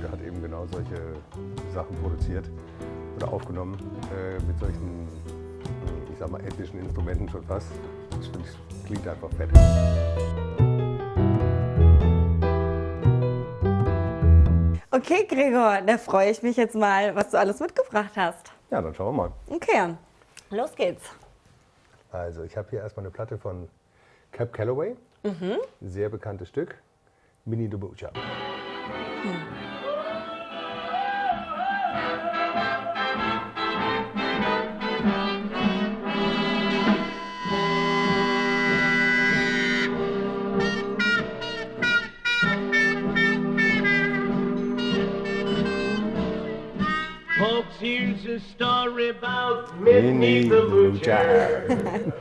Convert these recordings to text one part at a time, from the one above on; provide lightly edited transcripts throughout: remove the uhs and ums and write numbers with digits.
der hat eben genau solche Sachen produziert oder aufgenommen mit solchen, ich sag mal, ethnischen Instrumenten schon fast. Das finde ich, klingt einfach fett. Okay, Gregor, da freue ich mich jetzt mal, was du alles mitgebracht hast. Ja, dann schauen wir mal. Okay, los geht's. Also ich habe hier erstmal eine Platte von Cab Calloway, ein sehr bekanntes Stück, Minnie the Moocher. Folks, here's a story about Minnie the Moocher.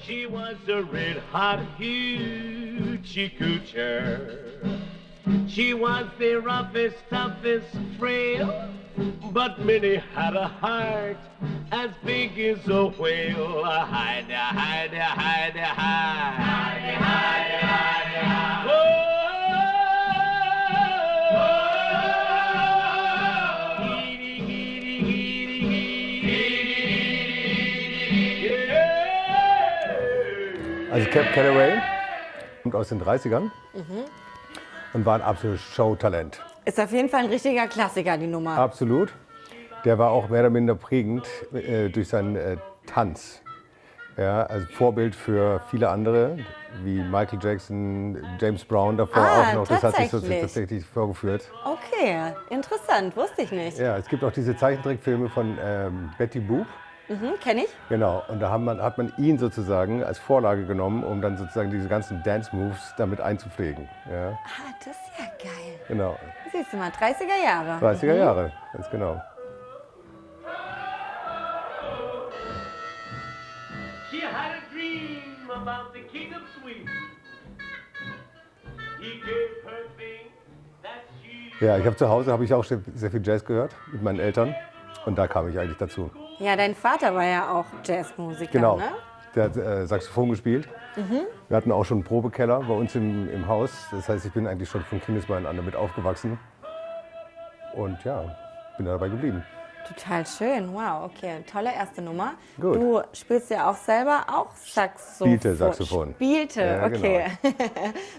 She was a red-hot hoochie coocher. She was the roughest, toughest frail, but Minnie had a heart as big as a whale. Hide, hide, hide, hide, hide, hide, hide. Also Cab Calloway kommt aus den 30ern und war ein absolutes Showtalent. Ist auf jeden Fall ein richtiger Klassiker, die Nummer. Absolut. Der war auch mehr oder minder prägend durch seinen Tanz. Ja, also Vorbild für viele andere, wie Michael Jackson, James Brown davor auch noch. Das hat sich so tatsächlich vorgeführt. Okay, interessant, wusste ich nicht. Ja, es gibt auch diese Zeichentrickfilme von Betty Boop. Kenn ich? Genau, und da hat man ihn sozusagen als Vorlage genommen, um dann sozusagen diese ganzen Dance-Moves damit einzupflegen. Ja, Ah, das ist ja geil. genau, Siehst du mal, 30er Jahre. 30er Jahre, ganz genau. She had a dream about the king of Sweden. He gave her things that she... Ja, ich habe zu Hause auch sehr viel Jazz gehört mit meinen Eltern und da kam ich eigentlich dazu. Ja, dein Vater war ja auch Jazzmusiker, Genau, ne? der hat Saxophon gespielt. Wir hatten auch schon einen Probekeller bei uns im Haus. Das heißt, ich bin eigentlich schon von Kindesbeinen an damit aufgewachsen. Und ja, bin dabei geblieben. Total schön, wow, okay, tolle erste Nummer. Gut. Du spielst ja auch selber Saxophon. Spielte Saxophon. Spielte, Ja, okay.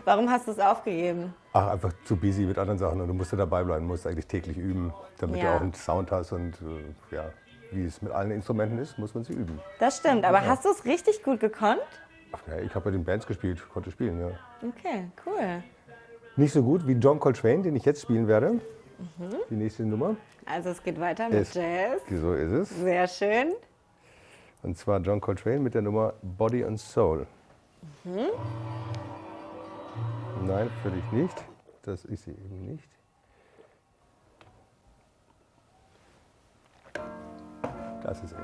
Warum hast du es aufgegeben? Ach, einfach zu busy mit anderen Sachen und du musst dabei bleiben, musst eigentlich täglich üben, damit Ja. du auch einen Sound hast und ja, wie es mit allen Instrumenten ist, muss man sie üben. Das stimmt, aber hast du es richtig gut gekonnt? Ach, ja, ich habe bei den Bands gespielt, konnte spielen, ja. Okay, cool. Nicht so gut wie John Coltrane, den ich jetzt spielen werde. Die nächste Nummer. Also es geht weiter mit Jazz. So ist es. Sehr schön. Und zwar John Coltrane mit der Nummer Body and Soul. Nein, völlig nicht. Das ist sie eben nicht. Das ist sie.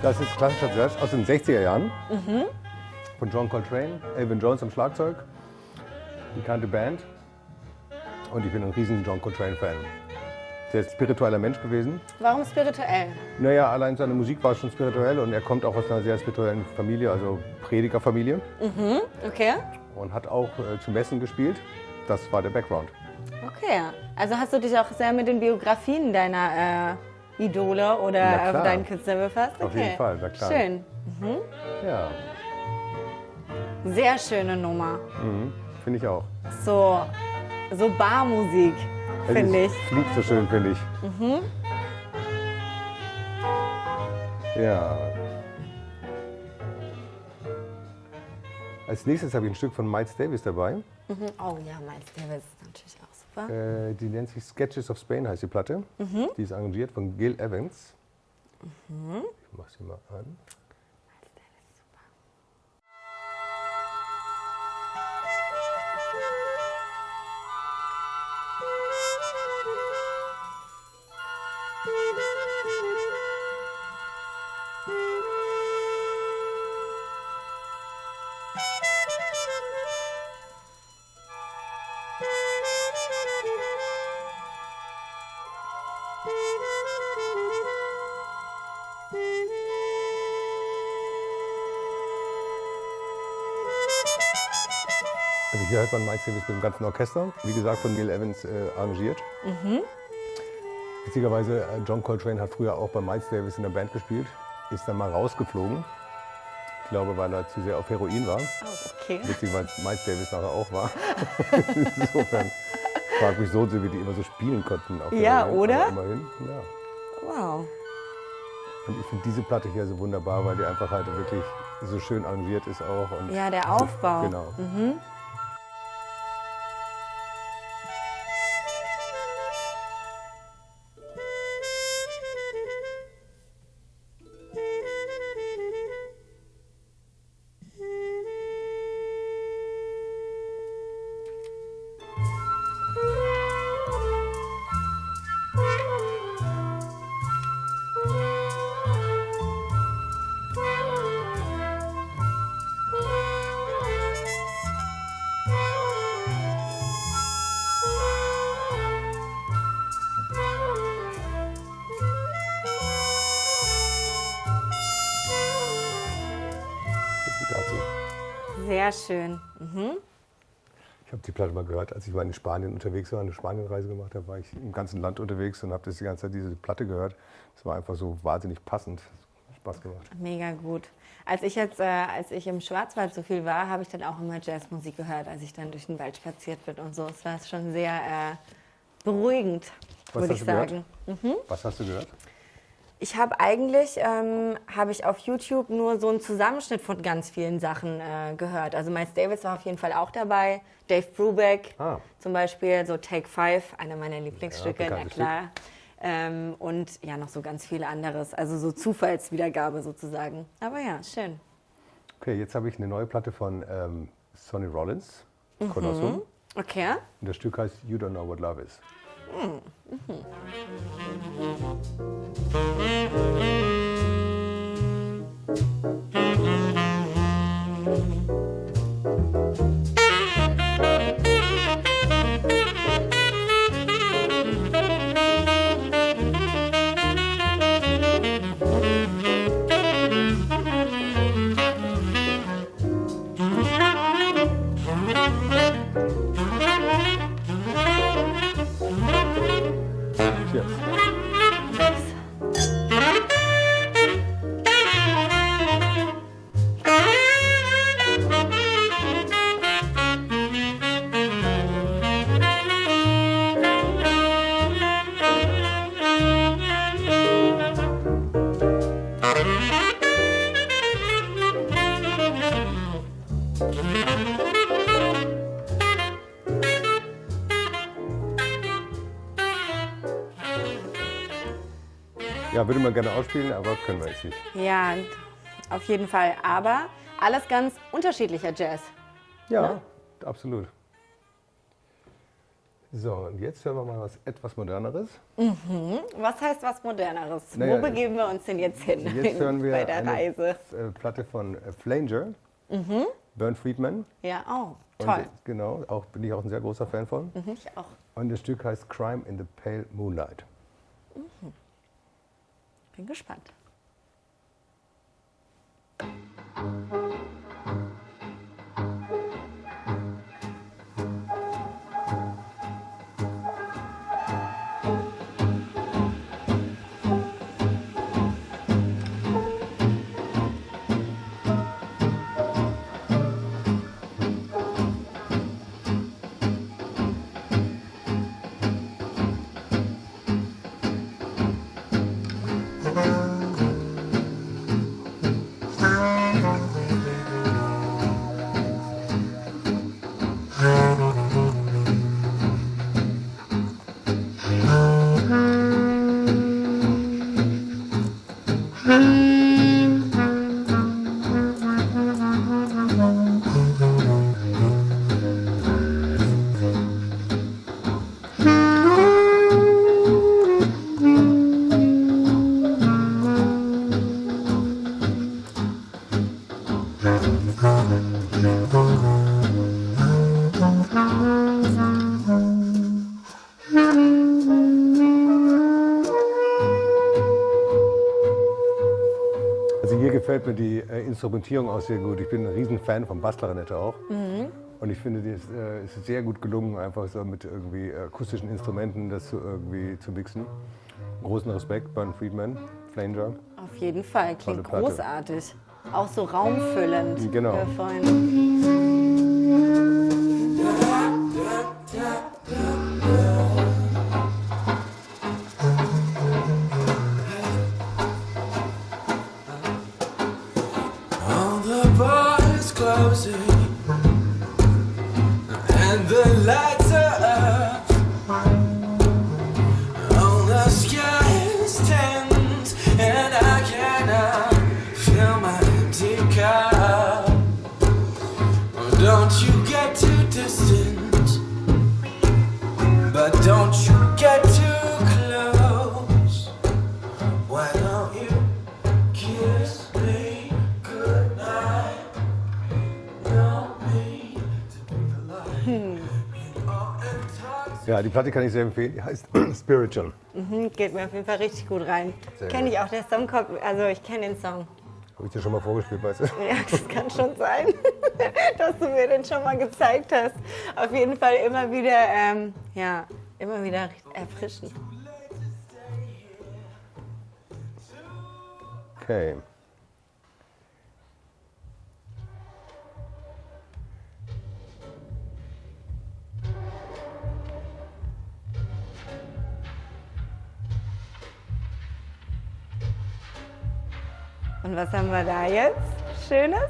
Das ist klassischer Jazz aus den 60er Jahren. Von John Coltrane, Elvin Jones am Schlagzeug. Bekannte Band. Und ich bin ein riesen John Coltrane-Fan. Sehr spiritueller Mensch gewesen. Warum spirituell? Naja, allein seine Musik war schon spirituell und er kommt auch aus einer sehr spirituellen Familie, also Predigerfamilie. Okay. Und hat auch zu Messen gespielt. Das war der Background. Okay. Also hast du dich auch sehr mit den Biografien deiner Idole Na oder klar. deinen Künstler befasst? Okay. Auf jeden Fall, na klar. Schön. Ja, Sehr schöne Nummer. finde ich auch. So Barmusik, finde ich. Fliegt so schön, finde ich. Ja. Als nächstes habe ich ein Stück von Miles Davis dabei. Oh ja, Miles Davis ist natürlich auch super. Die nennt sich Sketches of Spain, heißt die Platte. Die ist arrangiert von Gil Evans. Ich mache sie mal an. Miles Davis ist super. Also hier hört man Miles Davis mit dem ganzen Orchester. Wie gesagt, von Gil Evans arrangiert. Witzigerweise, John Coltrane hat früher auch bei Miles Davis in der Band gespielt. Ist dann mal rausgeflogen. Ich glaube, weil er zu sehr auf Heroin war. Oh, okay. Witzig, weil Miles Davis nachher auch war. Insofern frage mich so, wie die immer so spielen konnten. Auf Ja, Heroin, oder? aber immerhin, ja. Wow. Und ich finde diese Platte hier so wunderbar, weil die einfach halt wirklich so schön arrangiert ist auch. Und Ja, der Aufbau. Genau. Dazu. Sehr schön. Ich habe die Platte mal gehört, als ich mal in Spanien unterwegs war, eine Spanienreise gemacht habe, war ich im ganzen Land unterwegs und habe das die ganze Zeit diese Platte gehört. Das war einfach so wahnsinnig passend. Spaß gemacht. Mega gut. Als ich im Schwarzwald so viel war, habe ich dann auch immer Jazzmusik gehört, als ich dann durch den Wald spaziert bin und so. Es war schon sehr beruhigend, würde ich sagen. Was hast du gehört? Ich habe eigentlich auf YouTube nur so einen Zusammenschnitt von ganz vielen Sachen gehört. Also Miles Davis war auf jeden Fall auch dabei, Dave Brubeck zum Beispiel, so Take 5, einer meiner Lieblingsstücke, Ja, na klar. Und ja, noch so ganz viel anderes, also so Zufallswiedergabe sozusagen. Aber ja, schön. Okay, jetzt habe ich eine neue Platte von Sonny Rollins, Colossum. Okay. Und das Stück heißt You Don't Know What Love Is. Cheers. Ja, würde man gerne ausspielen, aber können wir jetzt nicht. Ja, auf jeden Fall. Aber alles ganz unterschiedlicher Jazz. Ja, absolut. So, und jetzt hören wir mal was etwas Moderneres. Was heißt was Moderneres? Naja, Wo begeben wir uns denn jetzt hin Jetzt hören wir bei der eine Reise? Platte von Flanger, Bernd Friedman. Ja, oh, Und, toll. genau, bin ich auch ein sehr großer Fan von. Ich auch. Und das Stück heißt Crime in the Pale Moonlight. Bin gespannt. gefällt mir die Instrumentierung auch sehr gut. Ich bin ein riesen Fan von Bassklarinette auch. Und ich finde, es ist sehr gut gelungen, einfach so mit irgendwie akustischen Instrumenten das irgendwie zu mixen. Großen Respekt, Burn Friedman, Flanger. Auf jeden Fall, klingt Tolle Platte. großartig. Auch so raumfüllend. Genau. All the bars closing and the lights are up. All the sky is tense and I cannot fill my empty cup. Don't you get too distant, but don't you get too close. Why don't you kiss me goodnight? Don't mean to be polite. Ja, die Platte kann ich sehr empfehlen. Die heißt Spiritual. Geht mir auf jeden Fall richtig gut rein. Sehr Kenne gut. ich auch, der Song kommt, also ich kenne den Song. Habe ich dir schon mal vorgespielt, weißt du? Ja, das kann schon sein, dass du mir den schon mal gezeigt hast. Auf jeden Fall immer wieder, immer wieder erfrischend. Okay. Und was haben wir da jetzt? Schönes?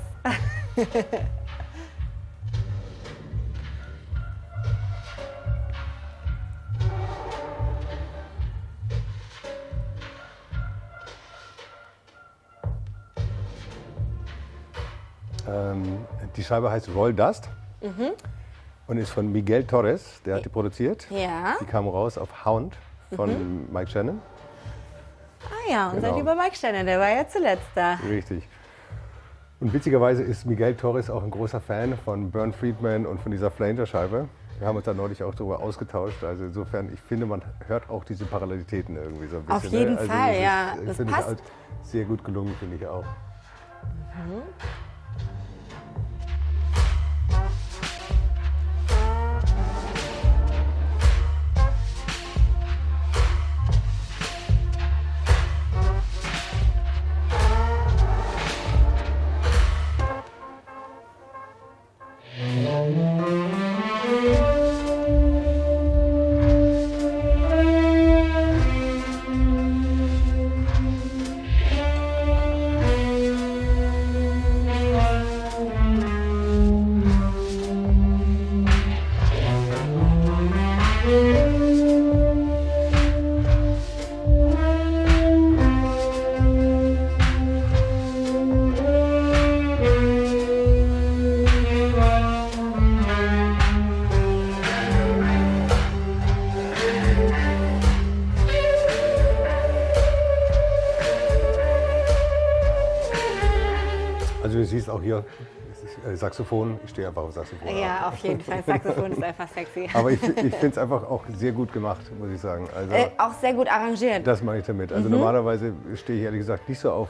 Die Scheibe heißt Roll Dust und ist von Miguel Torres, der hat die produziert. Ja. Die kam raus auf Hound von Mike Shannon. Ah ja, unser Genau. lieber Mike Steiner, der war ja zuletzt da. Richtig. Und witzigerweise ist Miguel Torres auch ein großer Fan von Burn Friedman und von dieser Flanger-Scheibe. Wir haben uns da neulich auch darüber ausgetauscht. Also insofern, ich finde, man hört auch diese Parallelitäten irgendwie so ein bisschen. Auf jeden Also Fall, das ja. ist, Das finde passt. ich halt sehr gut gelungen, finde ich auch. Also du siehst auch hier, es ist, Saxophon, ich stehe einfach auf Saxophon. Ja, auf jeden Fall. Saxophon ist einfach sexy. Aber ich finde es einfach auch sehr gut gemacht, muss ich sagen. Also, Auch sehr gut arrangiert. das meine ich damit. Also normalerweise stehe ich ehrlich gesagt nicht so auf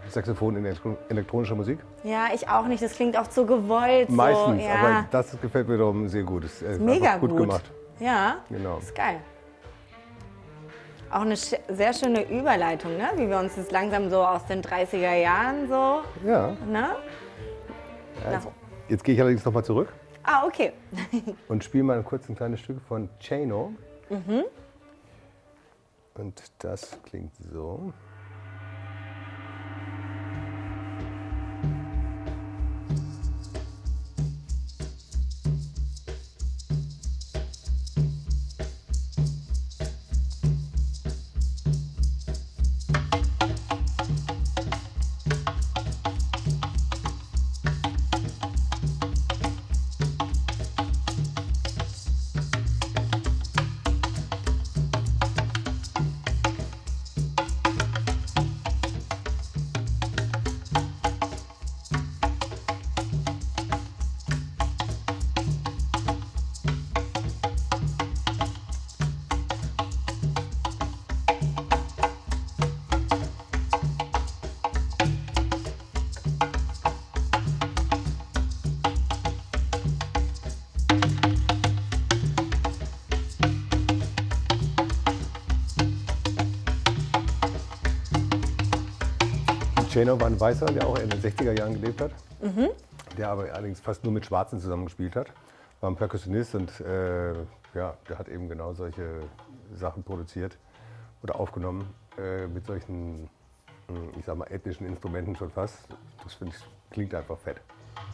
Saxophon in elektronischer Musik. Ja, ich auch nicht. Das klingt oft so gewollt. Meistens, so, ja. aber das gefällt mir wiederum sehr gut. Das ist Mega einfach gut gemacht. Ja, Genau. ist geil. Auch eine sehr schöne Überleitung, ne? Wie wir uns jetzt langsam so aus den 30er Jahren so, Ja, ne? jetzt gehe ich allerdings nochmal zurück Ah, okay. und spiele mal kurz ein kleines Stück von Chano. Und das klingt so. Chano war ein Weißer, der auch in den 60er Jahren gelebt hat. Der aber allerdings fast nur mit Schwarzen zusammengespielt hat. War ein Perkussionist und ja, der hat eben genau solche Sachen produziert oder aufgenommen mit solchen, ich sag mal, ethnischen Instrumenten schon fast. Das finde ich, klingt einfach fett.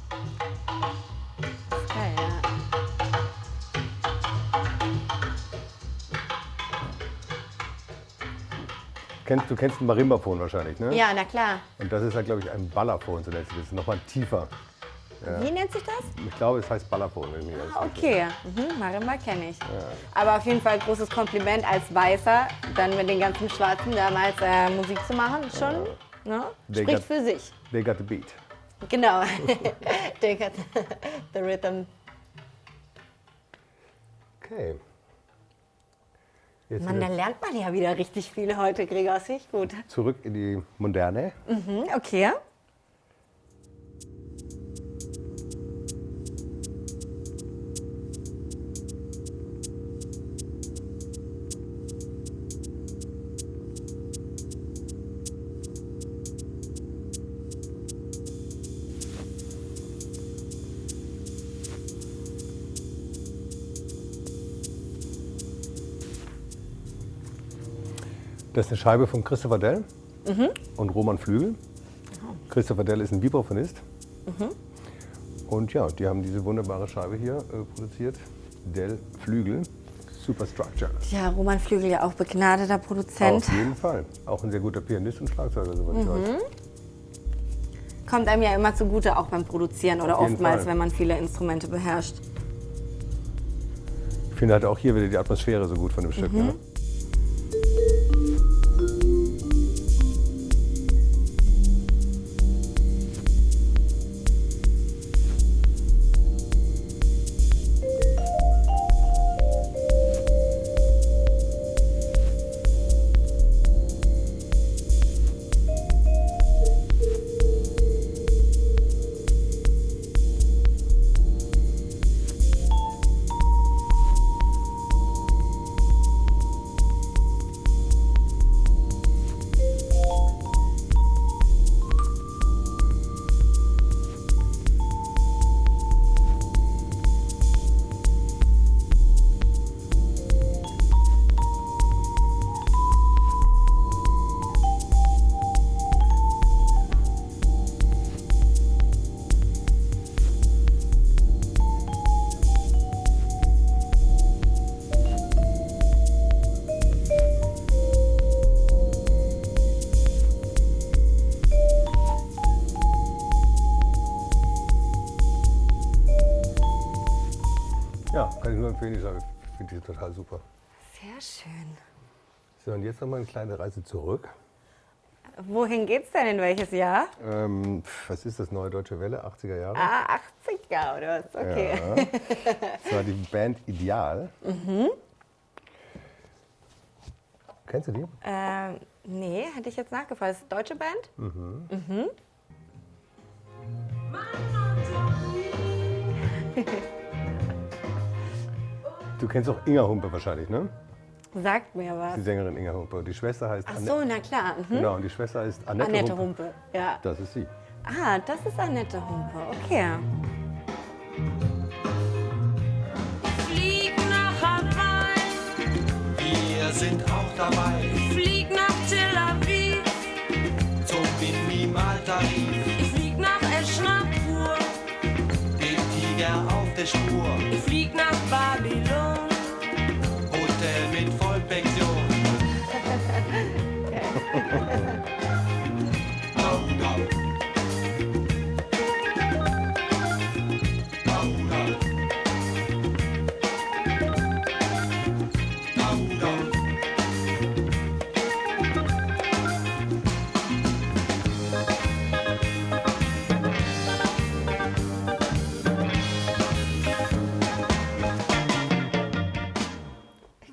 Geil, ja. Du kennst ein Marimbaphon wahrscheinlich, ne? Ja, na klar. Und das ist halt, glaube ich, ein Ballaphon, so nennt sich das. Das ist nochmal tiefer. Wie nennt sich das? Ich glaube, es heißt Ballaphon. Wenn ich mich alles Okay, Marimba kenne ich. Aber auf jeden Fall großes Kompliment als Weißer, dann mit den ganzen Schwarzen damals Musik zu machen, schon, ne? Spricht für sich. They got the beat. Genau, they got the rhythm. Okay. Jetzt Mann, da wieder lernt man ja wieder richtig viel heute, Gregor, ist richtig gut. zurück in die Moderne. Okay. Das ist eine Scheibe von Christopher Dell und Roman Flügel. Christopher Dell ist ein Vibraphonist. Und ja, die haben diese wunderbare Scheibe hier produziert. Dell Flügel, Superstructure. Ja, Roman Flügel ja auch begnadeter Produzent. Auf jeden Fall. Auch ein sehr guter Pianist und Schlagzeuger, soweit ich weiß. Kommt einem ja immer zugute, auch beim Produzieren oder Auf jeden oftmals, Fall. wenn man viele Instrumente beherrscht. Ich finde halt auch hier wieder die Atmosphäre so gut von dem Stück. Ne? Ja, kann ich nur empfehlen. Ich finde die total super. Sehr schön. So, und jetzt nochmal eine kleine Reise zurück. Wohin geht's denn, in welches Jahr? Was ist das, Neue Deutsche Welle, 80er Jahre? Ah, 80er oder was? Okay. Ja. Das war die Band Ideal. Kennst du die? Nee, hätte ich jetzt nachgefragt. Ist das eine deutsche Band? Du kennst auch Inga Humpe wahrscheinlich, ne? Sagt mir was. Die Sängerin Inga Humpe. Die Schwester heißt Ach so, na klar. Genau, und die Schwester ist Annette, Annette Humpe. Ja. Das ist sie. Ah, das ist Annette Humpe. Okay. Flieg nach Hawaii, Wir sind auch dabei flieg nach Tel Aviv, zum Minimaltarif. ich flieg nach Eschnapur, Den Tiger auf der Spur. ich flieg nach Babylon, Hotel mit Vollpension.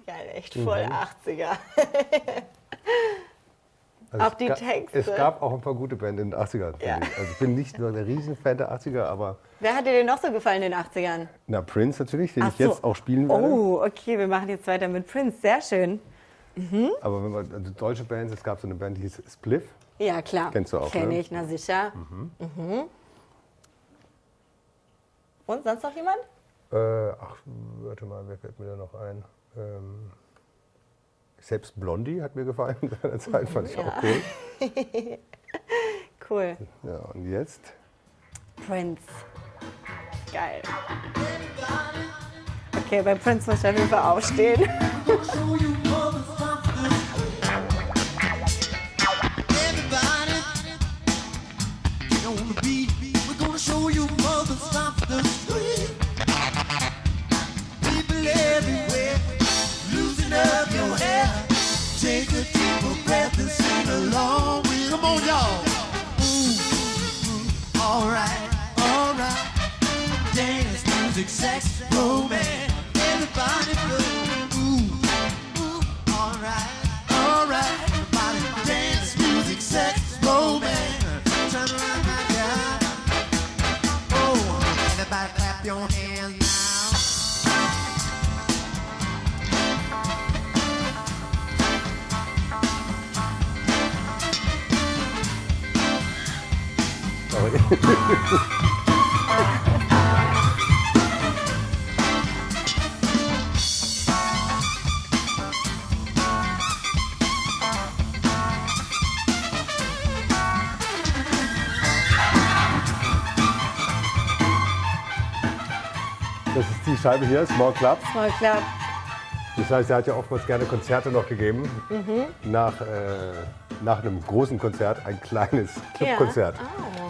Geil, echt voll 80er. Also Auch die Texte. Es gab auch ein paar gute Bands in den 80ern. finde Ja. ich. Also ich bin nicht nur der Riesenfan der 80er, aber Wer hat dir denn noch so gefallen in den 80ern? na, Prince natürlich, den Ach ich jetzt so. auch spielen werde. Oh, okay, wir machen jetzt weiter mit Prince. Sehr schön. Aber wenn man, also deutsche Bands, es gab so eine Band, die hieß Spliff. Ja, klar. Kennst du auch, Kenn ne? ich, na sicher. Mhm. Und sonst noch jemand? Warte mal, wer fällt mir da noch ein? Selbst Blondie hat mir gefallen in seiner Zeit, fand ich auch cool. Cool. Ja, und jetzt? Prince. Geil. Okay, bei Prince muss ich auf jeden Fall aufstehen. Sex, romance, everybody flow. Ooh, alright, everybody dance, music, sex, romance. Turn around, my God. Oh, everybody clap your hands now. Das ist die Scheibe hier, Small Club. Small Club. Das heißt, er hat ja oftmals gerne Konzerte noch gegeben. Nach einem großen Konzert ein kleines Clubkonzert.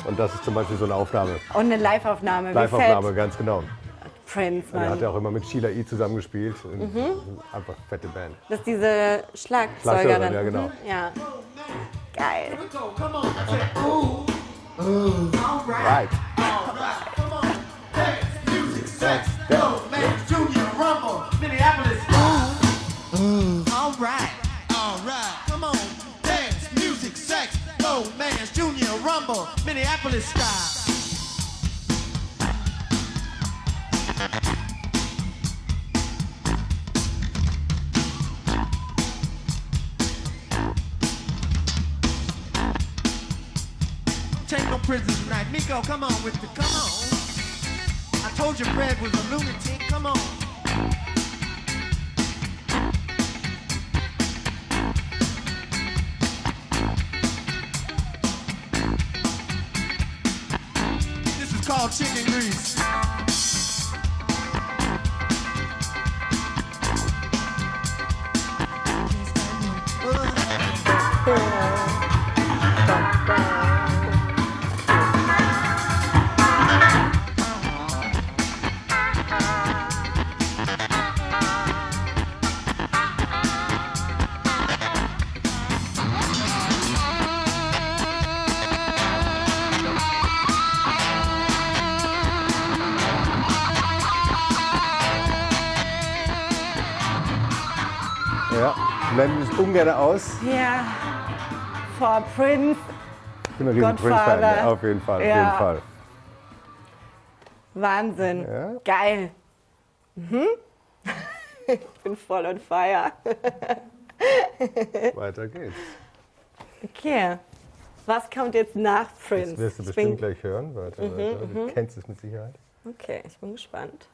Und das ist zum Beispiel so eine Aufnahme. Und eine Live-Aufnahme. Live-Aufnahme, ganz genau. Prince, Und er hat Mann. ja auch immer mit Sheila E. zusammengespielt. Einfach fette Band. Das ist diese Schlagzeugerin. Schlagzeugerin, ja, genau. Ja. Geil. Right. Romance Junior Rumble, Minneapolis. Alright, come on, dance, music, sex, romance, junior rumble, Minneapolis style. Take no prisoners tonight. Miko, come on with the, come on. I told you Fred was a lunatic, come on. This is called chicken grease. Ja, blenden es ungern aus. Ja. For Prince. Ich bin ein riesen Prince-Fan, Godfather. ja, auf jeden Fall, auf Ja. jeden Fall. Wahnsinn. Ja. Geil. Ich bin voll on fire. Weiter geht's. Okay. Was kommt jetzt nach Prince? Das wirst du Ich bestimmt bin, gleich hören. Warte. Du kennst es mit Sicherheit. okay, ich bin gespannt.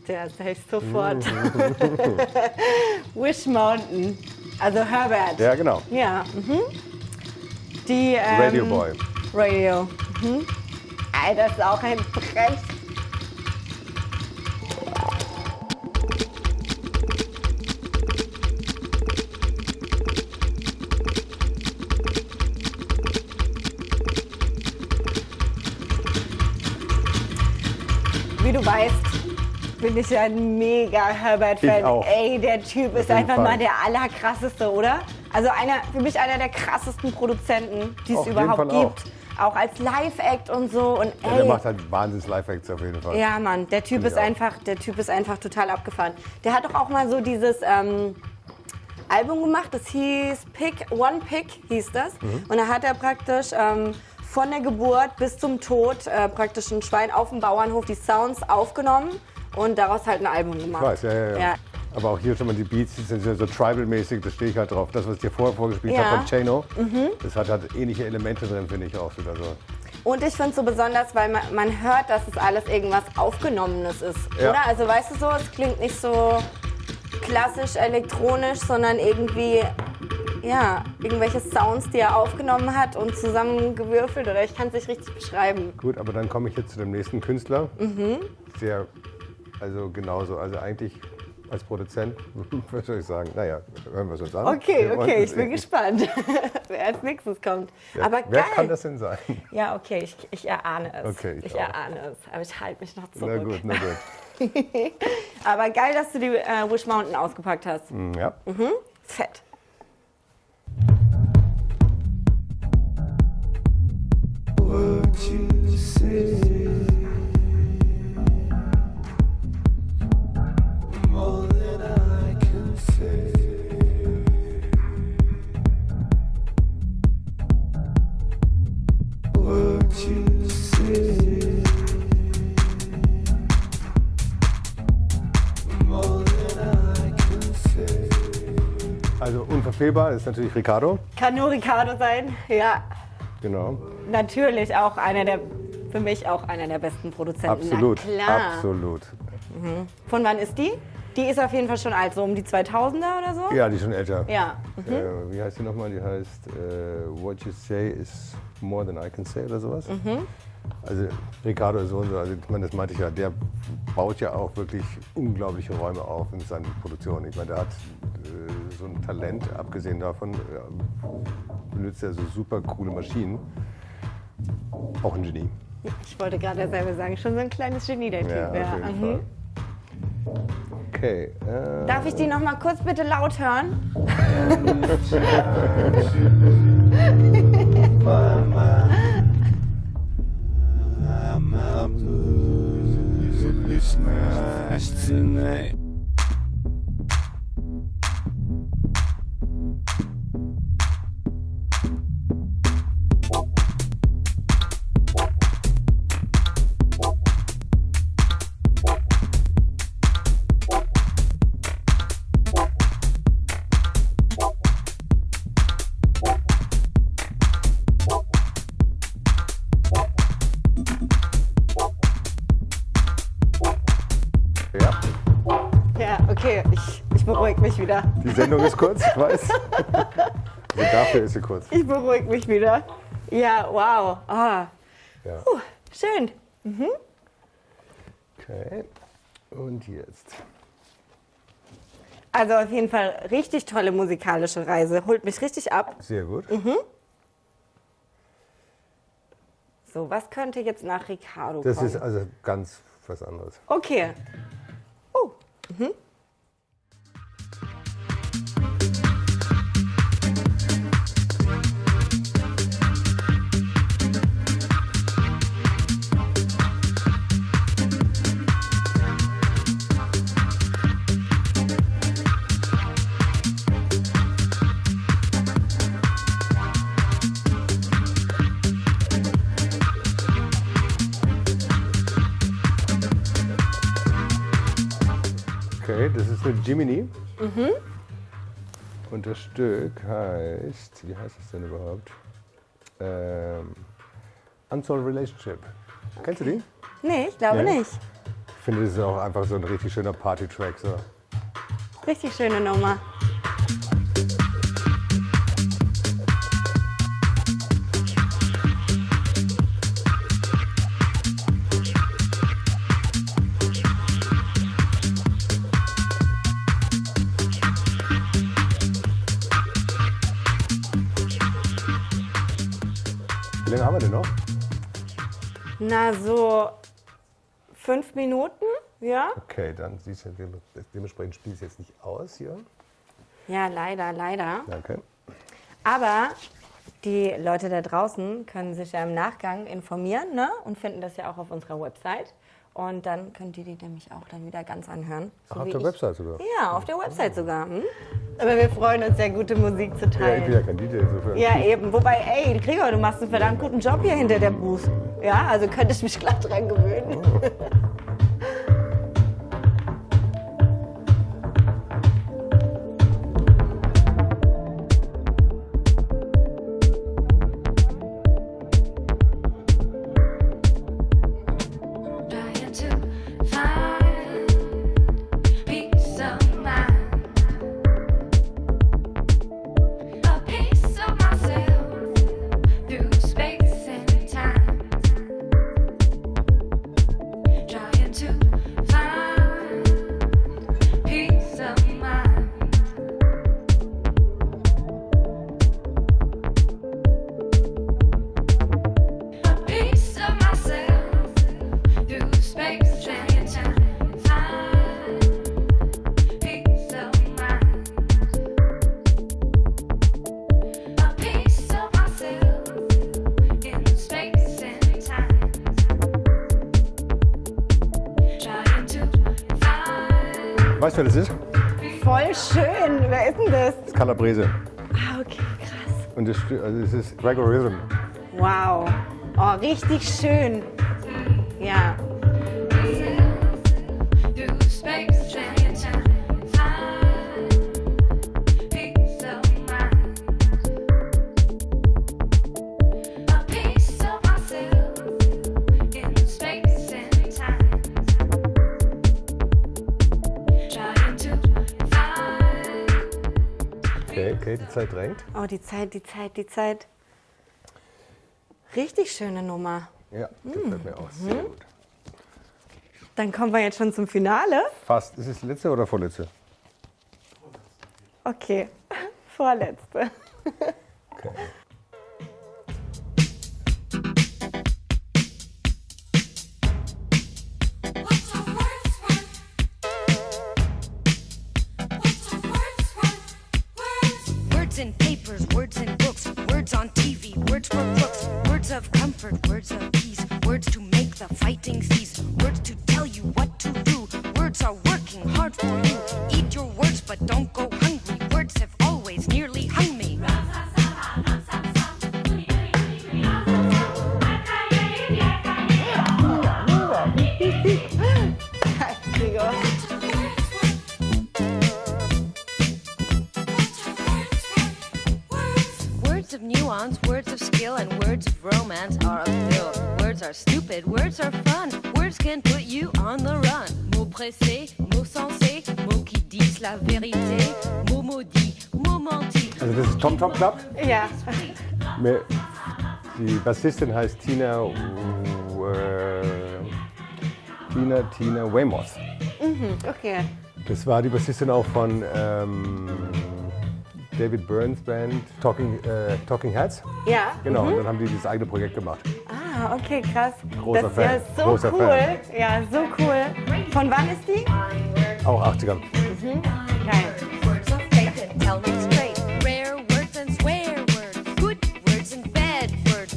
Der sag ich sofort. Wish Mountain. Also Herbert. Ja, genau. Ja. Die Radio Boy. Radio. Alter, das ist auch ein Brett. Wie du weißt, bin ich ja ein mega Herbert-Fan. Ich auch. Ey, der Typ ist jeden einfach Fall. mal der allerkrasseste, oder? Also für mich einer der krassesten Produzenten, die es Auf jeden überhaupt Fall gibt. Auch als Live-Act und so. Und Ja, der macht halt Wahnsinns-Live-Acts auf jeden Fall. ja, Mann, der Typ Finde ich ist einfach total abgefahren. Der hat doch auch mal so dieses Album gemacht, das hieß One Pick hieß das. Und da hat er praktisch von der Geburt bis zum Tod praktisch ein Schwein auf dem Bauernhof die Sounds aufgenommen und daraus halt ein Album gemacht. Ich weiß, ja. Aber auch hier schon mal die Beats, die sind so tribal-mäßig, da stehe ich halt drauf. Das, was ich dir vorher vorgespielt Ja. habe von Chano, das hat halt ähnliche Elemente drin, finde ich auch wieder so. Und ich finde es so besonders, weil man hört, dass es alles irgendwas Aufgenommenes ist, Ja. oder? Also weißt du so, es klingt nicht so klassisch elektronisch, sondern irgendwie, ja, irgendwelche Sounds, die er aufgenommen hat und zusammengewürfelt, oder ich kann es nicht richtig beschreiben. Gut, aber dann komme ich jetzt zu dem nächsten Künstler. Sehr, also genauso, also eigentlich als Produzent, was soll ich sagen? Naja, hören wir es uns an. Okay, Wir wollen okay, es ich bin sehen. gespannt, wer als nächstes kommt. Aber Wer geil. kann das denn sein? Ja, okay, ich erahne es. Okay, ich ich auch. erahne es, aber ich halte mich noch Na zurück. gut, na gut. Aber geil, dass du die Wish Mountain ausgepackt hast. Ja. Fett. What you say, more than I can say. What you say, more than I can say. Also unverfehlbar ist natürlich Ricardo. Kann nur Ricardo sein. Ja, Genau. natürlich auch für mich auch einer der besten Produzenten. Absolut. Na klar. Absolut. Von wann ist die? Die ist auf jeden Fall schon alt, so um die 2000er oder so? Ja, die ist schon älter. Ja. Wie heißt die nochmal? Die heißt What You Say is More Than I Can Say oder sowas. Also Ricardo ist so und so, also ich meine, das meinte ich ja, der baut ja auch wirklich unglaubliche Räume auf in seinen Produktionen. Ich meine, der hat so ein Talent, abgesehen davon benutzt er so super coole Maschinen. Auch ein Genie. Ich wollte gerade dasselbe sagen, schon so ein kleines Genie, der Typ. Ja, auf jeden Fall. Okay. Darf ich die noch mal kurz bitte laut hören? Tonight. Ja, Ja, okay, ich beruhige mich wieder. die Sendung ist kurz, ich weiß. Also dafür ist sie kurz. Ich beruhige mich wieder. Ja, wow. Ah, Ja. schön. Okay. Und jetzt. Also auf jeden Fall richtig tolle musikalische Reise. Holt mich richtig ab. Sehr gut. So, was könnte jetzt nach Ricardo Das kommen? ist also ganz was anderes. Okay. Oh. Okay, das ist eine Jiminy. Und das Stück heißt, wie heißt es denn überhaupt? Unsolved Relationship. Kennst du die? Nee, ich glaube Nee. nicht. Ich finde, das ist auch einfach so ein richtig schöner Party-Track. So. Richtig schöne Nummer. Wie lange haben wir denn noch? Na, so 5 Minuten, ja? Okay, dann siehst du, dementsprechend spielt es jetzt nicht aus hier. Ja, leider, leider. Danke. Aber die Leute da draußen können sich ja im Nachgang informieren, ne? Und finden das ja auch auf unserer Website. Und dann könnt ihr die nämlich auch dann wieder ganz anhören. So Auf wie der ich. Website sogar? Ja, auf der Website sogar. Aber wir freuen uns ja, gute Musik zu Ja, ich bin teilen. ja kein DJ insofern. Ja, eben. Wobei, ey, Gregor, du machst einen verdammt guten Job hier hinter der Booth. Ja, also könnte ich mich glatt dran gewöhnen. Weißt du, wer das ist? Voll schön. Wer ist denn das? Das ist Calabrese. Ah, okay, krass. Und das ist Gregorism. Wow. Oh, richtig schön. Ja. Through space and time, find peace of mind, a piece of myself in space and time, trying to find. Okay, die Zeit drängt. Oh, die Zeit. Richtig schöne Nummer. Ja, gefällt mir auch sehr gut. Dann kommen wir jetzt schon zum Finale. Fast. Ist es letzte oder vorletzte? Okay, vorletzte. Okay. Words in papers, words in books, words on TV, words for crooks, words of comfort, words of peace, words to make the fighting cease, words to tell you what to do. Words are working hard for you. Eat your words, but don't go hungry. Words have always nearly hung me. Gregor. Words of nuance, words of skill, and words of romance are a pill. Words are stupid, words are fun. Words can put you on the run. Mots pressés, mots sensés, mots qui disent la vérité. Mots maudits, mots mentis. Also das ist Tom Tom Club. Ja. Die Bassistin heißt Tina Weymouth. Okay. Das war die Bassistin auch von David Byrne's Band Talking Heads. Ja. Genau, und dann haben die dieses eigene Projekt gemacht. Ah, okay, krass. Großer das ist Fan. ja so Großer cool. Fan. Ja, so cool. Von wann ist die? Auch 80er. Geil. Words of faith and tell them straight. Rare words and swear words. Good words and bad words.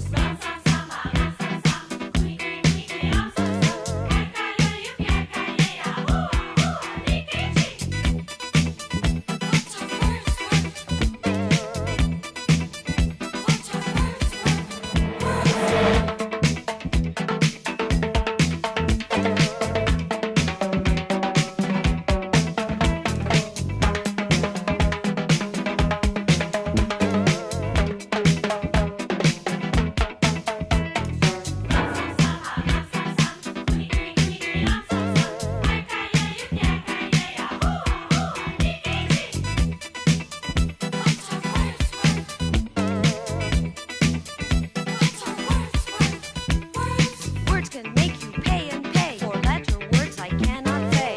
Words can make you pay and pay. For letter words I cannot say.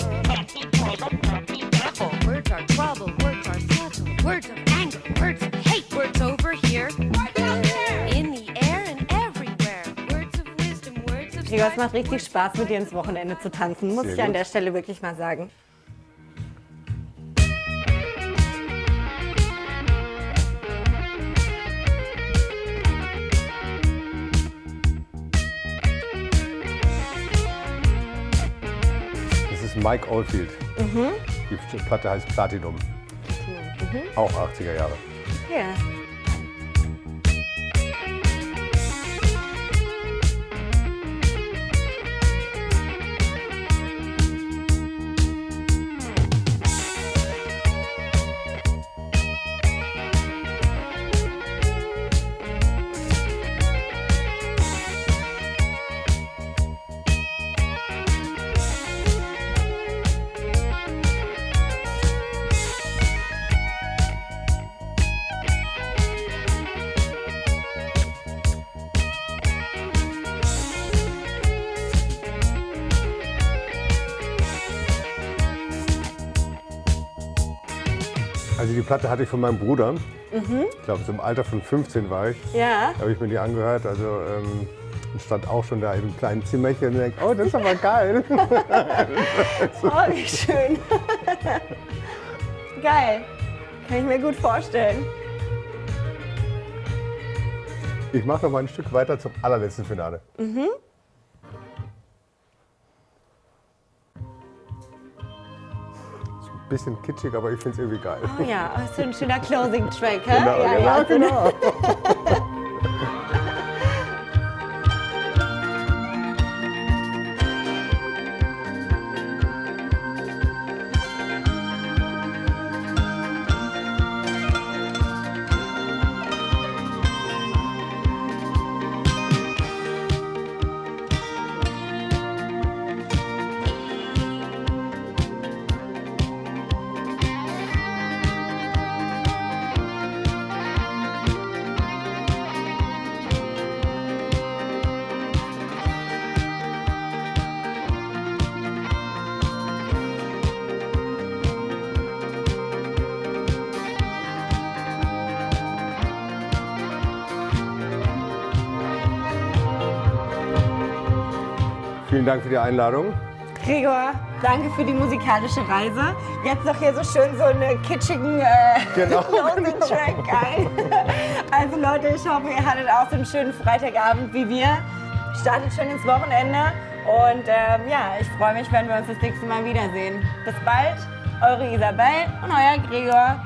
Words are trouble, words are subtle. Words of anger, words of hate. Words over here. In the air and everywhere. Words of wisdom, words of Gregor, es macht richtig Spaß, mit dir ins Wochenende zu tanzen, muss Sehr ich an gut. der Stelle wirklich mal sagen. Das ist Mike Oldfield. Die Platte heißt Platinum. Auch 80er Jahre. Ja. Also die Platte hatte ich von meinem Bruder. Ich glaube, so im Alter von 15 war ich. Ja. Da habe ich mir die angehört. Also und stand auch schon da in einem kleinen Zimmerchen und denke, oh, das ist aber geil. Oh, wie schön. Geil. Kann ich mir gut vorstellen. Ich mache noch mal ein Stück weiter zum allerletzten Finale. bisschen kitschig, aber ich finde es irgendwie geil. Oh ja, ist so ein schöner Closing-Track, hä? Genau, ja, genau, ja, genau. Vielen Dank für die Einladung. Gregor, danke für die musikalische Reise. Jetzt noch hier so schön so einen kitschigen Closing-Track. Geil. Also Leute, ich hoffe, ihr hattet auch so einen schönen Freitagabend wie wir. Startet schön ins Wochenende. Und ja, ich freue mich, wenn wir uns das nächste Mal wiedersehen. Bis bald, eure Isabel und euer Gregor.